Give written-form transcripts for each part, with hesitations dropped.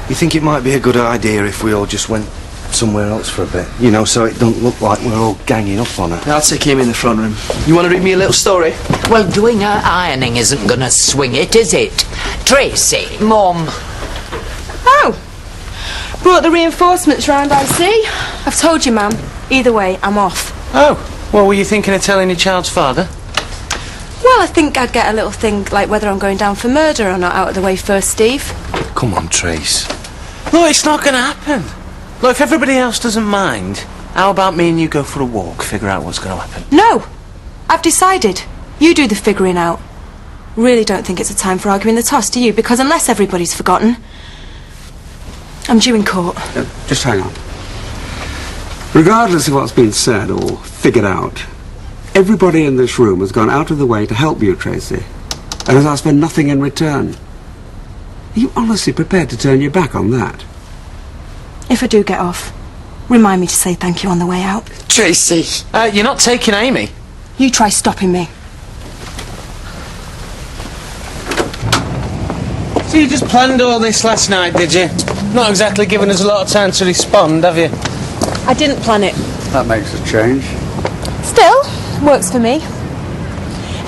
You think it might be a good idea if we all just went somewhere else for a bit? You know, so it don't look like we're all ganging up on her. I'll take him in the front room. You want to read me a little story? Well, doing her ironing isn't going to swing it, is it? Tracy, Mum. Oh! Brought the reinforcements round, I see. I've told you, Ma'am. Either way, I'm off. Oh, well, were you thinking of telling your child's father? Well, I think I'd get a little thing like whether I'm going down for murder or not out of the way first, Steve. Come on, Trace. No, it's not going to happen. Look, if everybody else doesn't mind, how about me and you go for a walk, figure out what's going to happen? No! I've decided. You do the figuring out. Really don't think it's a time for arguing the toss, do you? Because unless everybody's forgotten, I'm due in court. Just hang on. Regardless of what's been said or figured out, everybody in this room has gone out of the way to help you, Tracy, and has asked for nothing in return. Are you honestly prepared to turn your back on that? If I do get off, remind me to say thank you on the way out. Tracy. You're not taking Amy. You try stopping me. So you just planned all this last night, did you? Not exactly giving us a lot of time to respond, have you? I didn't plan it. That makes a change. Still, works for me.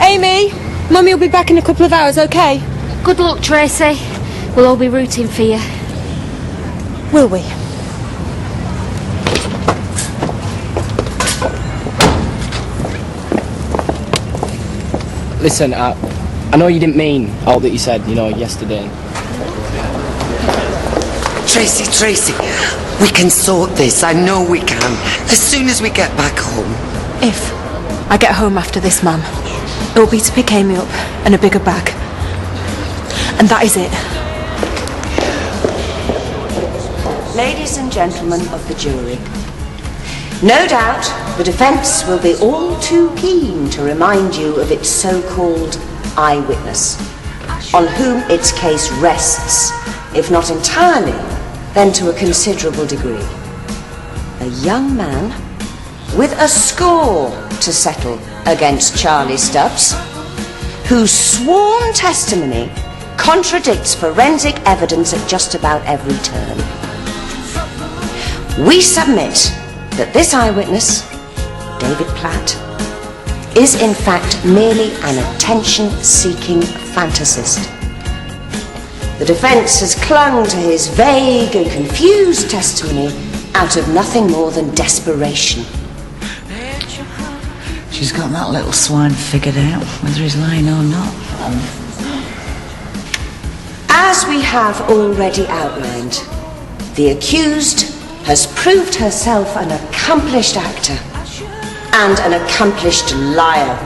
Amy, Mummy will be back in a couple of hours, okay? Good luck, Tracy. We'll all be rooting for you. Will we? Listen, I know you didn't mean all that you said, you know, yesterday. Tracy, we can sort this. I know we can. As soon as we get back home. If I get home after this, Mum, it will be to pick Amy up and a bigger bag. And that is it. Ladies and gentlemen of the jury, no doubt the defence will be all too keen to remind you of its so-called eyewitness, on whom its case rests, if not entirely, then to a considerable degree. A young man with a score to settle against Charlie Stubbs, whose sworn testimony contradicts forensic evidence at just about every turn. We submit that this eyewitness, David Platt, is in fact merely an attention-seeking fantasist. The defence has clung to his vague and confused testimony out of nothing more than desperation. She's got that little swine figured out, whether he's lying or not. As we have already outlined, the accused has proved herself an accomplished actor and an accomplished liar.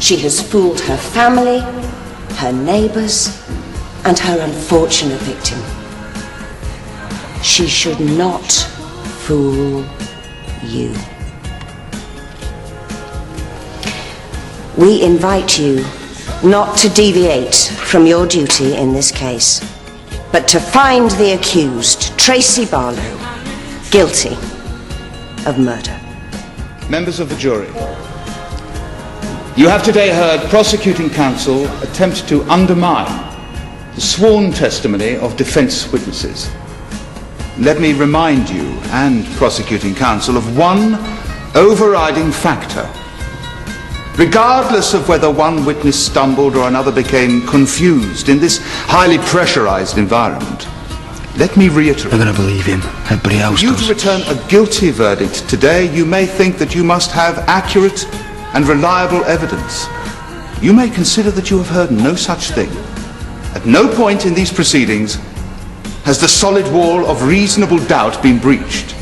She has fooled her family, her neighbours, and her unfortunate victim. She should not fool you. We invite you not to deviate from your duty in this case, but to find the accused, Tracy Barlow, guilty of murder. Members of the jury, you have today heard prosecuting counsel attempt to undermine the sworn testimony of defence witnesses. Let me remind you and prosecuting counsel of one overriding factor. Regardless of whether one witness stumbled or another became confused in this highly pressurized environment, let me reiterate. They're going to believe him. Everybody else For you does. to return a guilty verdict today, you may think that you must have accurate and reliable evidence. You may consider that you have heard no such thing. At no point in these proceedings has the solid wall of reasonable doubt been breached.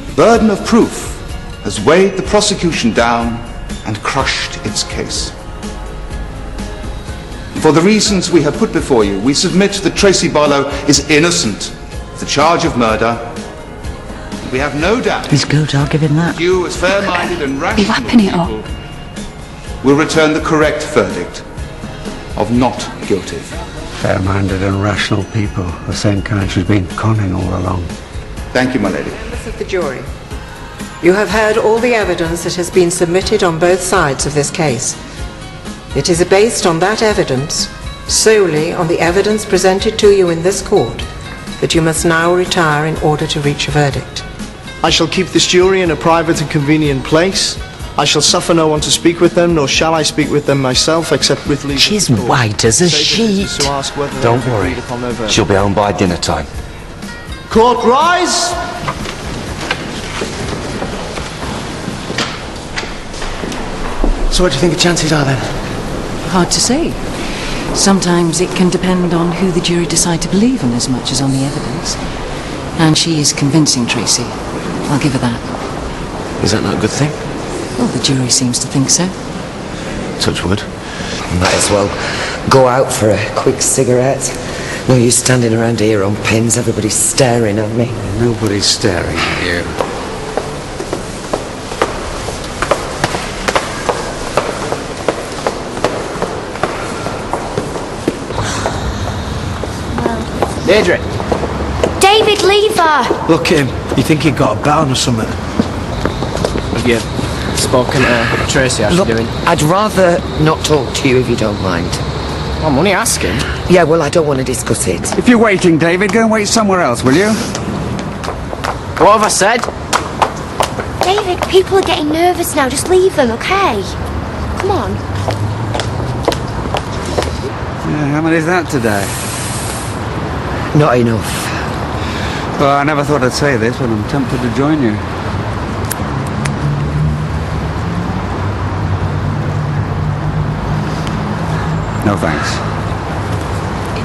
The burden of proof has weighed the prosecution down and crushed its case. For the reasons we have put before you, we submit that Tracy Barlow is innocent of the charge of murder. We have no doubt. He's good, I'll give him that. You, as fair-minded and rational Be wrapping it up. people, will return the correct verdict of not guilty. Fair-minded and rational people, the same kind she's been conning all along. Thank you, my lady. Members of the jury, you have heard all the evidence that has been submitted on both sides of this case. It is based on that evidence solely on the evidence presented to you in this court, that you must now retire in order to reach a verdict. I shall keep this jury in a private and convenient place. I shall suffer no one to speak with them, nor shall I speak with them myself, except with leave. She's white as a sheet. Don't worry. She'll be home by dinner time. Court, rise! So what do you think the chances are then? Hard to say. Sometimes it can depend on who the jury decide to believe in as much as on the evidence. And she is convincing, Tracy. I'll give her that. Is that not a good thing? Well, the jury seems to think so. Touch wood. Might as well go out for a quick cigarette. No use standing around here on pins, everybody's staring at me. Nobody's staring at you. Deirdre. David, leave her! Look at him. You think he got a bound or something? Have you spoken to Tracy? How's she doing? I'd rather not talk to you if you don't mind. I'm only asking. Yeah, well, I don't want to discuss it. If you're waiting, David, go and wait somewhere else, will you? What have I said? David, people are getting nervous now. Just leave them, okay? Come on. Yeah, how many is that today? Not enough. Well, I never thought I'd say this, but I'm tempted to join you. No thanks.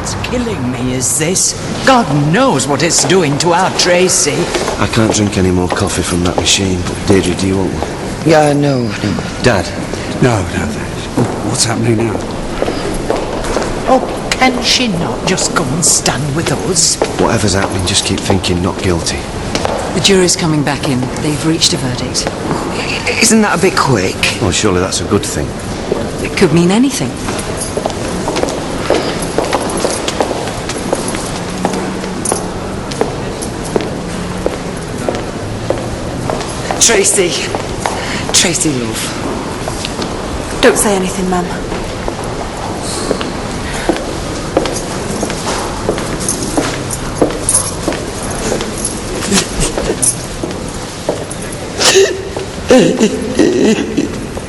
It's killing me, is this? God knows what it's doing to our Tracy. I can't drink any more coffee from that machine, but Deirdre, do you want one? Yeah, no. Dad? No, thanks. Oh, what's happening now? Oh, can she not just go and stand with us? Whatever's happening, just keep thinking not guilty. The jury's coming back in. They've reached a verdict. Isn't that a bit quick? Well, surely that's a good thing. It could mean anything. Tracy, love. Don't say anything, Mum.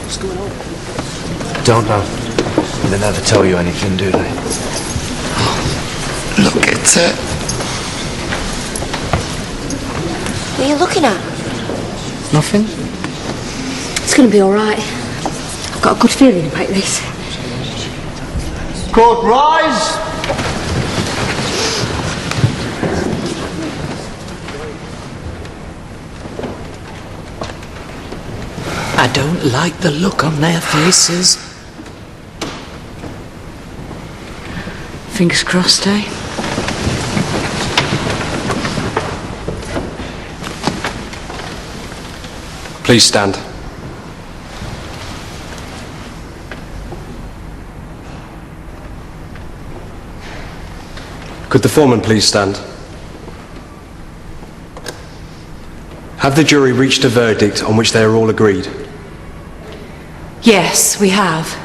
What's going on? Don't know. They never tell you anything, do they? Look at her. What are you looking at? Nothing? It's going to be all right. I've got a good feeling about this. Court, rise! I don't like the look on their faces. Fingers crossed, eh? Please stand. Could the foreman please stand? Have the jury reached a verdict on which they are all agreed? Yes, we have.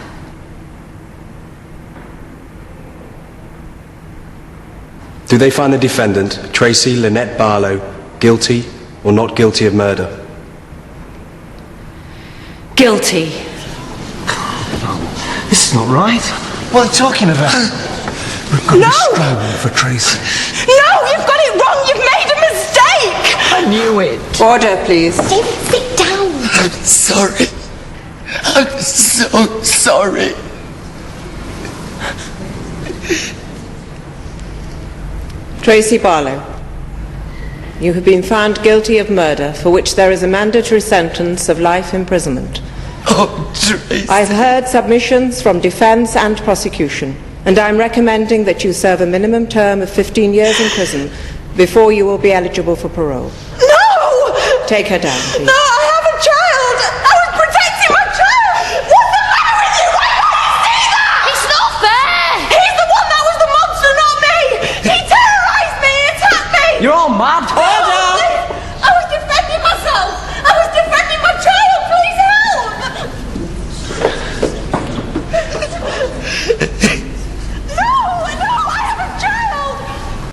Do they find the defendant, Tracy Lynette Barlow, guilty or not guilty of murder? Guilty. This is not right. What are they talking about? We've got to struggle for Tracy. No, you've got it wrong. You've made a mistake. I knew it. Order, please. David, sit down. I'm sorry. I'm so sorry. Tracy Barlow, you have been found guilty of murder, for which there is a mandatory sentence of life imprisonment. Oh, Tracy. I've heard submissions from defence and prosecution, and I'm recommending that you serve a minimum term of 15 years in prison before you will be eligible for parole. No! Take her down, please. No!